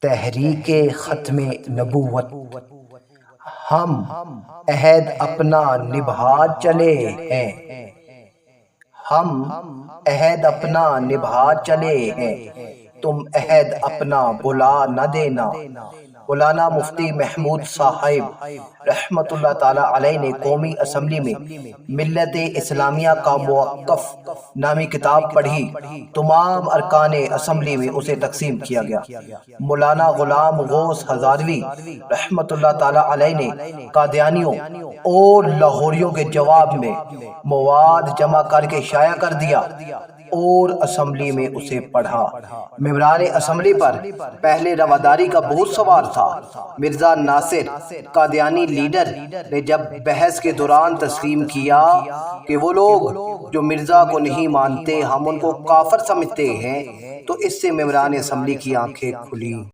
تحریک ختم نبوت۔ ہم عہد اپنا نبھا چلے ہیں، ہم عہد اپنا نبھا چلے ہیں، تم عہد اپنا بھلا نہ دینا۔ مولانا مفتی محمود صاحب رحمۃ اللہ تعالیٰ علیہ نے قومی اسمبلی میں ملت اسلامیہ کا موقف نامی کتاب پڑھی۔ تمام ارکان اسمبلی میں اسے تقسیم کیا گیا۔ مولانا غلام غوث ہزاروی رحمۃ اللہ تعالیٰ علیہ نے قادیانیوں اور لاہوریوں کے جواب میں مواد جمع کر کے شائع کر دیا اور اسمبلی میں اسے پڑھا۔ ممبران اسمبلی پر پہلے رواداری کا بہت سوال تھا۔ مرزا ناصر قادیانی لیڈر نے جب بحث کے دوران تسلیم کیا کہ وہ لوگ جو مرزا کو نہیں مانتے ہم ان کو کافر سمجھتے ہیں، تو اس سے ممبران اسمبلی کی آنکھیں کھلی۔